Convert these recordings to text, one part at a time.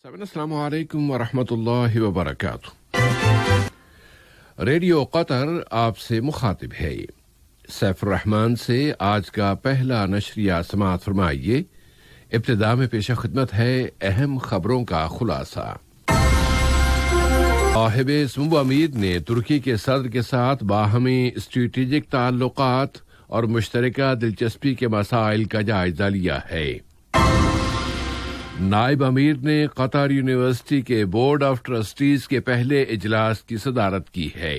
السلام علیکم ورحمۃ اللہ وبرکاتہ۔ ریڈیو قطر آپ سے مخاطب ہے۔ سیف الرحمان سے آج کا پہلا نشریہ سماعت فرمائیے۔ ابتدا میں پیش خدمت ہے اہم خبروں کا خلاصہ۔ صاحب سمو امیر نے ترکی کے صدر کے ساتھ باہمی اسٹریٹجک تعلقات اور مشترکہ دلچسپی کے مسائل کا جائزہ لیا ہے۔ نائب امیر نے قطر یونیورسٹی کے بورڈ آف ٹرسٹیز کے پہلے اجلاس کی صدارت کی ہے۔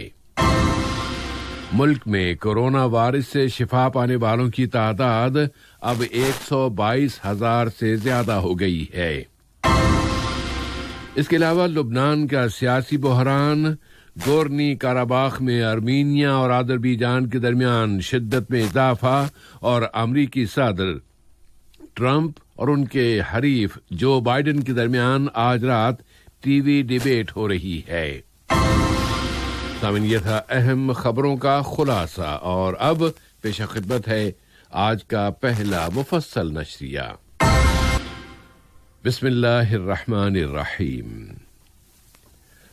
ملک میں کورونا وائرس سے شفا پانے والوں کی تعداد اب 122,000 سے زیادہ ہو گئی ہے۔ اس کے علاوہ لبنان کا سیاسی بحران، گورنی کاراباخ میں ارمینیا اور آذربائیجان کے درمیان شدت میں اضافہ اور امریکی صدر ٹرمپ اور ان کے حریف جو بائیڈن کے درمیان آج رات ٹی وی ڈیبیٹ ہو رہی ہے۔ سامعین، یہ تھا اہم خبروں کا خلاصہ، اور اب پیش خدمت ہے آج کا پہلا مفصل نشریہ۔ بسم اللہ الرحمن الرحیم۔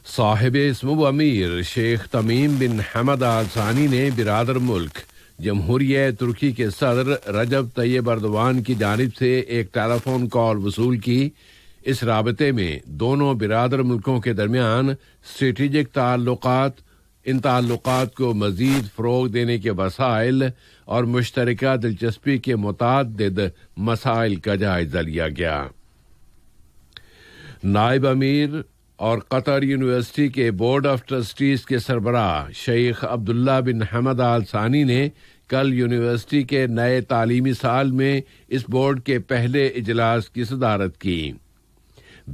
صاحب سمو امیر شیخ تمیم بن حمد آل ثانی نے برادر ملک جمہوریہ ترکی کے صدر رجب طیب ایردوان کی جانب سے ایک ٹیلی فون کال وصول کی۔ اس رابطے میں دونوں برادر ملکوں کے درمیان اسٹریٹجک تعلقات، ان تعلقات کو مزید فروغ دینے کے وسائل اور مشترکہ دلچسپی کے متعدد مسائل کا جائزہ لیا گیا۔ نائب امیر اور قطر یونیورسٹی کے بورڈ آف ٹرسٹیز کے سربراہ شیخ عبداللہ بن حمد آل ثانی نے کل یونیورسٹی کے نئے تعلیمی سال میں اس بورڈ کے پہلے اجلاس کی صدارت کی۔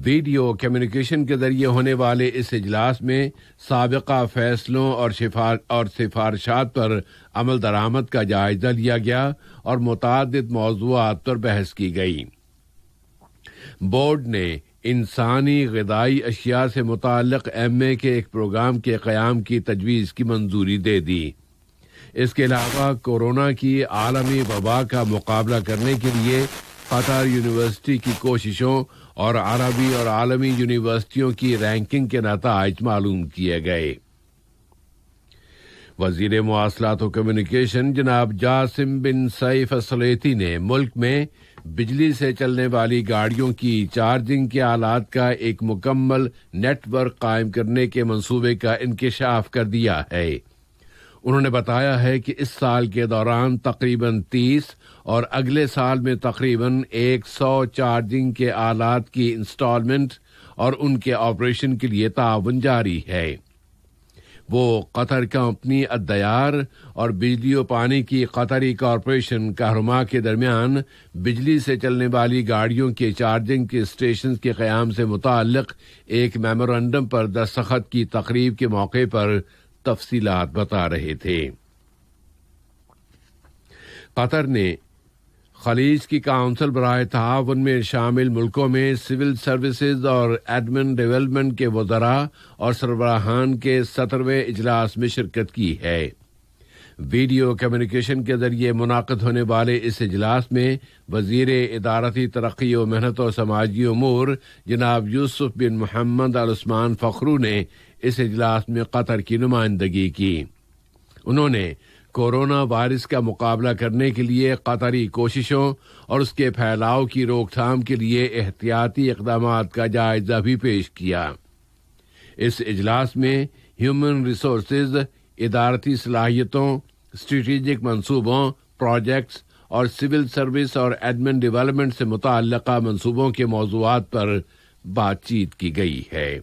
ویڈیو کمیونیکیشن کے ذریعے ہونے والے اس اجلاس میں سابقہ فیصلوں اور سفارشات پر عمل درآمد کا جائزہ لیا گیا اور متعدد موضوعات پر بحث کی گئی۔ بورڈ نے انسانی غذائی اشیاء سے متعلق MA کے ایک پروگرام کے قیام کی تجویز کی منظوری دے دی۔ اس کے علاوہ کورونا کی عالمی وبا کا مقابلہ کرنے کے لیے قطر یونیورسٹی کی کوششوں اور عربی اور عالمی یونیورسٹیوں کی رینکنگ کے نتائج معلوم کیے گئے۔ وزیر مواصلات و کمیونیکیشن جناب جاسم بن سیف السلیطی نے ملک میں بجلی سے چلنے والی گاڑیوں کی چارجنگ کے آلات کا ایک مکمل نیٹ ورک قائم کرنے کے منصوبے کا انکشاف کر دیا ہے۔ انہوں نے بتایا ہے کہ اس سال کے دوران تقریباً 30 اور اگلے سال میں تقریباً 100 چارجنگ کے آلات کی انسٹالمنٹ اور ان کے آپریشن کے لیے تعاون جاری ہے۔ وہ قطر کمپنی الدیار اور بجلی و پانی کی قطری کارپوریشن کہرما کے درمیان بجلی سے چلنے والی گاڑیوں کے چارجنگ کے اسٹیشنز کے قیام سے متعلق ایک میمورنڈم پر دستخط کی تقریب کے موقع پر تفصیلات بتا رہے تھے۔ قطر نے خلیج کی کونسل برائے تعاون میں شامل ملکوں میں سول سروسز اور ایڈمن ڈیولپمنٹ کے وزراء اور سربراہان کے 17ویں اجلاس میں شرکت کی ہے۔ ویڈیو کمیونیکیشن کے ذریعے منعقد ہونے والے اس اجلاس میں وزیر ادارتی ترقی و محنت و سماجی امور جناب یوسف بن محمد آل عثمان فخرو نے اس اجلاس میں قطر کی نمائندگی کی۔ انہوں نے کورونا وائرس کا مقابلہ کرنے کے لیے قطری کوششوں اور اس کے پھیلاؤ کی روک تھام کے لیے احتیاطی اقدامات کا جائزہ بھی پیش کیا۔ اس اجلاس میں ہیومن ریسورسز، ادارتی صلاحیتوں، اسٹریٹجک منصوبوں، پروجیکٹس اور سول سروس اور ایڈمن ڈیولپمنٹ سے متعلقہ منصوبوں کے موضوعات پر بات چیت کی گئی ہے۔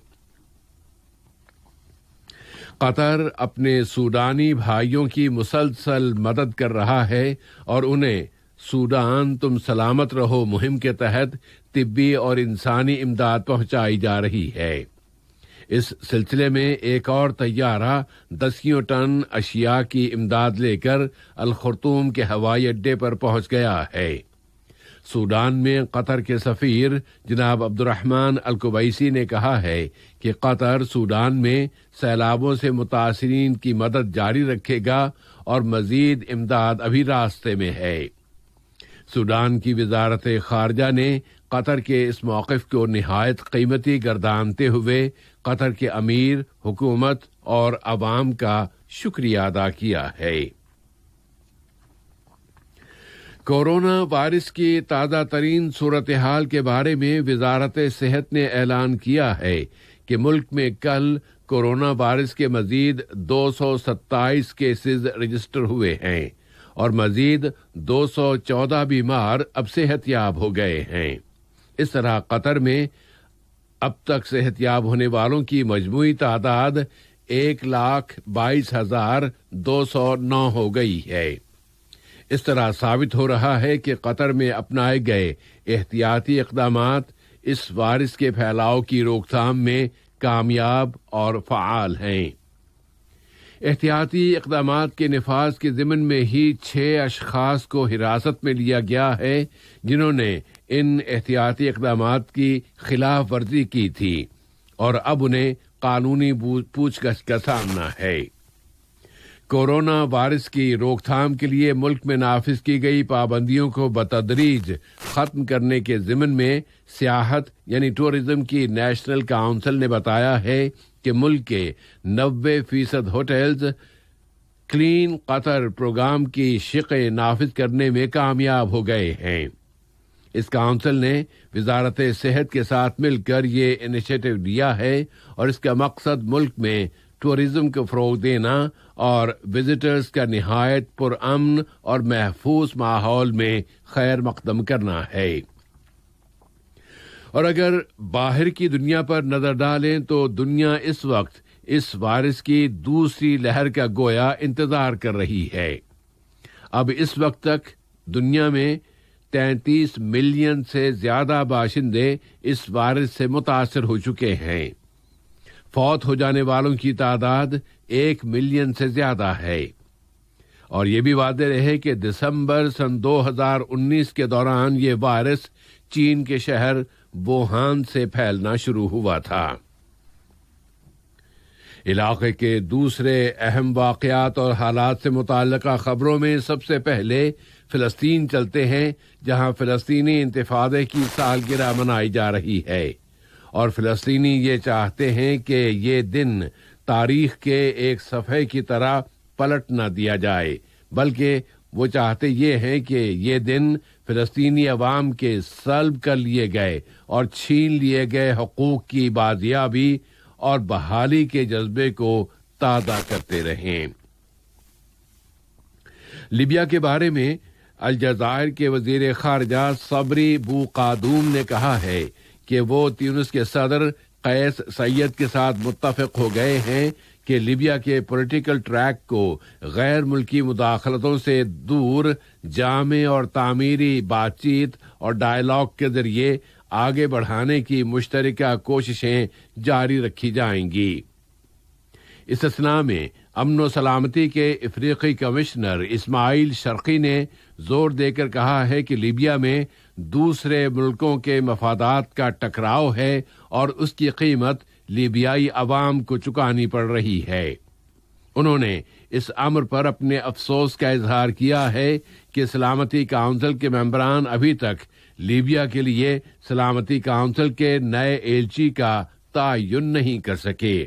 قطر اپنے سوڈانی بھائیوں کی مسلسل مدد کر رہا ہے اور انہیں سوڈان تم سلامت رہو مہم کے تحت طبی اور انسانی امداد پہنچائی جا رہی ہے۔ اس سلسلے میں ایک اور طیارہ 10 ٹن اشیاء کی امداد لے کر الخرطوم کے ہوائی اڈے پر پہنچ گیا ہے۔ سوڈان میں قطر کے سفیر جناب عبدالرحمن القبیسی نے کہا ہے کہ قطر سوڈان میں سیلابوں سے متاثرین کی مدد جاری رکھے گا اور مزید امداد ابھی راستے میں ہے۔ سوڈان کی وزارت خارجہ نے قطر کے اس موقف کو نہایت قیمتی گردانتے ہوئے قطر کے امیر، حکومت اور عوام کا شکریہ ادا کیا ہے۔ کورونا وائرس کی تازہ ترین صورتحال کے بارے میں وزارت صحت نے اعلان کیا ہے کہ ملک میں کل کورونا وائرس کے مزید 227 کیسز رجسٹر ہوئے ہیں اور مزید 214 بیمار اب صحت یاب ہو گئے ہیں۔ اس طرح قطر میں اب تک صحت یاب ہونے والوں کی مجموعی تعداد 1,22,209 ہو گئی ہے۔ اس طرح ثابت ہو رہا ہے کہ قطر میں اپنائے گئے احتیاطی اقدامات اس وائرس کے پھیلاؤ کی روک تھام میں کامیاب اور فعال ہیں۔ احتیاطی اقدامات کے نفاذ کے ضمن میں ہی 6 اشخاص کو حراست میں لیا گیا ہے جنہوں نے ان احتیاطی اقدامات کی خلاف ورزی کی تھی اور اب انہیں قانونی پوچھ گچھ کا سامنا ہے۔ کورونا وائرس کی روک تھام کے لیے ملک میں نافذ کی گئی پابندیوں کو بتدریج ختم کرنے کے ضمن میں سیاحت یعنی ٹورزم کی نیشنل کونسل نے بتایا ہے کہ ملک کے 90% ہوٹلز کلین قطر پروگرام کی شقیں نافذ کرنے میں کامیاب ہو گئے ہیں۔ اس کونسل نے وزارت صحت کے ساتھ مل کر یہ انیشیٹو لیا ہے اور اس کا مقصد ملک میں ٹورزم کو فروغ دینا اور وزٹرز کا نہایت پرامن اور محفوظ ماحول میں خیر مقدم کرنا ہے۔ اور اگر باہر کی دنیا پر نظر ڈالیں تو دنیا اس وقت اس وائرس کی دوسری لہر کا گویا انتظار کر رہی ہے۔ اب اس وقت تک دنیا میں 33 ملین سے زیادہ باشندے اس وائرس سے متاثر ہو چکے ہیں۔ فوت ہو جانے والوں کی تعداد 1 ملین سے زیادہ ہے، اور یہ بھی واضح رہے کہ دسمبر سن 2019 کے دوران یہ وائرس چین کے شہر ووہان سے پھیلنا شروع ہوا تھا۔ علاقے کے دوسرے اہم واقعات اور حالات سے متعلقہ خبروں میں سب سے پہلے فلسطین چلتے ہیں، جہاں فلسطینی انتفاضے کی سالگرہ منائی جا رہی ہے اور فلسطینی یہ چاہتے ہیں کہ یہ دن تاریخ کے ایک صفحے کی طرح پلٹ نہ دیا جائے، بلکہ وہ چاہتے یہ ہیں کہ یہ دن فلسطینی عوام کے سلب کر لیے گئے اور چھین لیے گئے حقوق کی بازیابی اور بحالی کے جذبے کو تازہ کرتے رہیں۔ لیبیا کے بارے میں الجزائر کے وزیر خارجہ صبری بو قادوم نے کہا ہے کہ وہ تیونس کے صدر قیس سعید کے ساتھ متفق ہو گئے ہیں کہ لیبیا کے پولیٹیکل ٹریک کو غیر ملکی مداخلتوں سے دور جامع اور تعمیری بات چیت اور ڈائیلاگ کے ذریعے آگے بڑھانے کی مشترکہ کوششیں جاری رکھی جائیں گی۔ اس اثناء میں امن و سلامتی کے افریقی کمشنر اسماعیل شرقی نے زور دے کر کہا ہے کہ لیبیا میں دوسرے ملکوں کے مفادات کا ٹکراؤ ہے اور اس کی قیمت لیبیائی عوام کو چکانی پڑ رہی ہے۔ انہوں نے اس امر پر اپنے افسوس کا اظہار کیا ہے کہ سلامتی کونسل کے ممبران ابھی تک لیبیا کے لیے سلامتی کونسل کے نئے ایلچی کا تعین نہیں کر سکے۔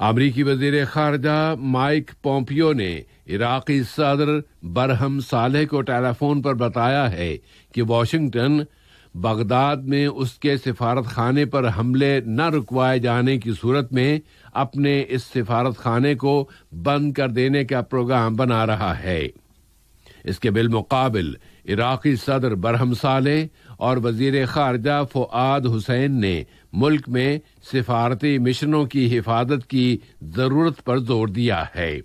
امریکی وزیر خارجہ مائک پومپیو نے عراقی صدر برہم صالح کو ٹیلی فون پر بتایا ہے کہ واشنگٹن بغداد میں اس کے سفارت خانے پر حملے نہ رکوائے جانے کی صورت میں اپنے اس سفارت خانے کو بند کر دینے کا پروگرام بنا رہا ہے۔ اس کے بالمقابل عراقی صدر برہم صالح اور وزیر خارجہ فؤاد حسین نے ملک میں سفارتی مشنوں کی حفاظت کی ضرورت پر زور دیا ہے۔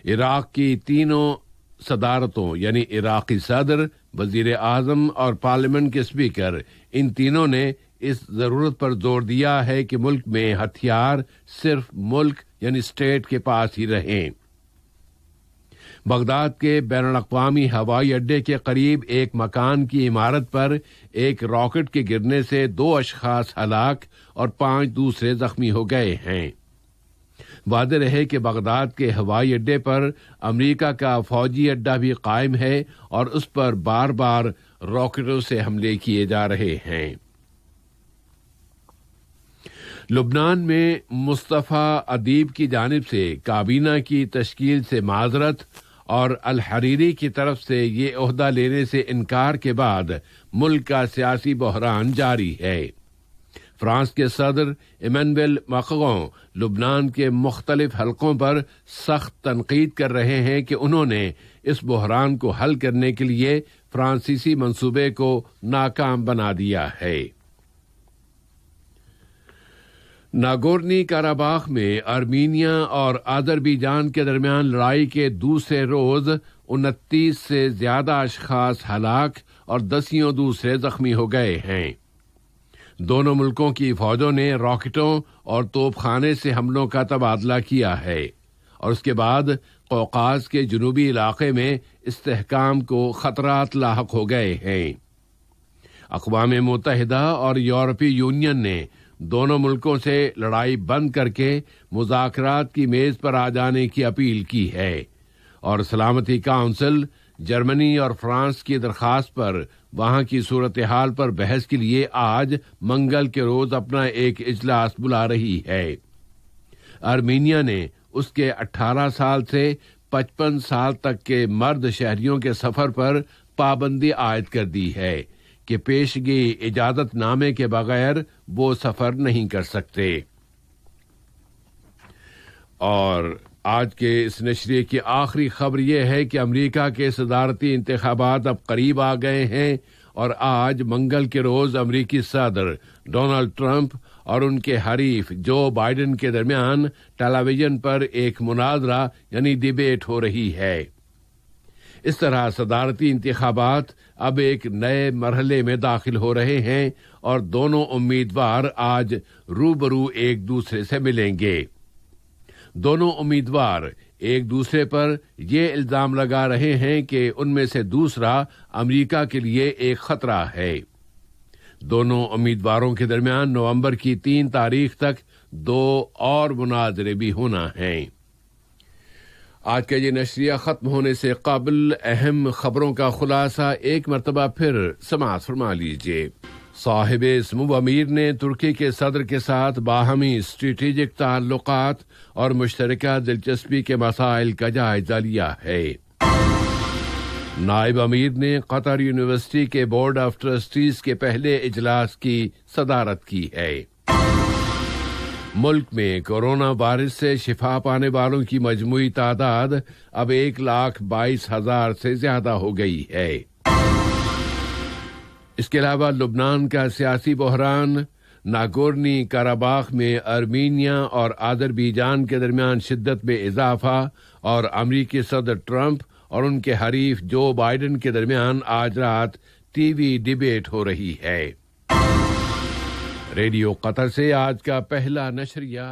عراق کی تینوں صدارتوں یعنی عراقی صدر، وزیر اعظم اور پارلیمنٹ کے اسپیکر، ان تینوں نے اس ضرورت پر زور دیا ہے کہ ملک میں ہتھیار صرف ملک یعنی اسٹیٹ کے پاس ہی رہیں۔ بغداد کے بین الاقوامی ہوائی اڈے کے قریب ایک مکان کی عمارت پر ایک راکٹ کے گرنے سے 2 اشخاص ہلاک اور 5 دوسرے زخمی ہو گئے ہیں۔ واضح رہے کہ بغداد کے ہوائی اڈے پر امریکہ کا فوجی اڈا بھی قائم ہے اور اس پر بار بار راکٹوں سے حملے کیے جا رہے ہیں۔ لبنان میں مصطفیٰ ادیب کی جانب سے کابینہ کی تشکیل سے معذرت اور الحریری کی طرف سے یہ عہدہ لینے سے انکار کے بعد ملک کا سیاسی بحران جاری ہے۔ فرانس کے صدر ایمانوئل ماکروں لبنان کے مختلف حلقوں پر سخت تنقید کر رہے ہیں کہ انہوں نے اس بحران کو حل کرنے کے لیے فرانسیسی منصوبے کو ناکام بنا دیا ہے۔ ناگورنی کاراباخ میں آرمینیا اور آذربائیجان کے درمیان لڑائی کے دوسرے روز 29 سے زیادہ اشخاص ہلاک اور دسیوں دوسرے زخمی ہو گئے ہیں۔ دونوں ملکوں کی فوجوں نے راکٹوں اور توپ خانے سے حملوں کا تبادلہ کیا ہے اور اس کے بعد قوقاز کے جنوبی علاقے میں استحکام کو خطرات لاحق ہو گئے ہیں۔ اقوام متحدہ اور یورپی یونین نے دونوں ملکوں سے لڑائی بند کر کے مذاکرات کی میز پر آ جانے کی اپیل کی ہے اور سلامتی کونسل جرمنی اور فرانس کی درخواست پر وہاں کی صورتحال پر بحث کے لیے آج منگل کے روز اپنا ایک اجلاس بلا رہی ہے۔ آرمینیا نے اس کے 18 سال سے 55 سال تک کے مرد شہریوں کے سفر پر پابندی عائد کر دی ہے کہ پیشگی اجازت نامے کے بغیر وہ سفر نہیں کر سکتے۔ اور آج کے اس نشریے کی آخری خبر یہ ہے کہ امریکہ کے صدارتی انتخابات اب قریب آ گئے ہیں اور آج منگل کے روز امریکی صدر ڈونلڈ ٹرمپ اور ان کے حریف جو بائیڈن کے درمیان ٹیلی ویژن پر ایک مناظرہ یعنی ڈیبیٹ ہو رہی ہے۔ اس طرح صدارتی انتخابات اب ایک نئے مرحلے میں داخل ہو رہے ہیں اور دونوں امیدوار آج روبرو ایک دوسرے سے ملیں گے۔ دونوں امیدوار ایک دوسرے پر یہ الزام لگا رہے ہیں کہ ان میں سے دوسرا امریکہ کے لیے ایک خطرہ ہے۔ دونوں امیدواروں کے درمیان نومبر کی 3 تاریخ تک 2 اور مناظرے بھی ہونا ہیں۔ آج کا یہ نشریہ ختم ہونے سے قبل اہم خبروں کا خلاصہ ایک مرتبہ پھر سماعت فرما لیجیے۔ صاحب سمو امیر نے ترکی کے صدر کے ساتھ باہمی اسٹریٹجک تعلقات اور مشترکہ دلچسپی کے مسائل کا جائزہ لیا ہے۔ نائب امیر نے قطر یونیورسٹی کے بورڈ آف ٹرسٹیز کے پہلے اجلاس کی صدارت کی ہے۔ ملک میں کورونا وائرس سے شفا پانے والوں کی مجموعی تعداد اب 1,22,000 سے زیادہ ہو گئی ہے۔ اس کے علاوہ لبنان کا سیاسی بحران، ناگورنی کاراباخ میں آرمینیا اور آذربائیجان کے درمیان شدت میں اضافہ اور امریکی صدر ٹرمپ اور ان کے حریف جو بائیڈن کے درمیان آج رات ٹی وی ڈیبیٹ ہو رہی ہے۔ ریڈیو قطر سے آج کا پہلا نشریہ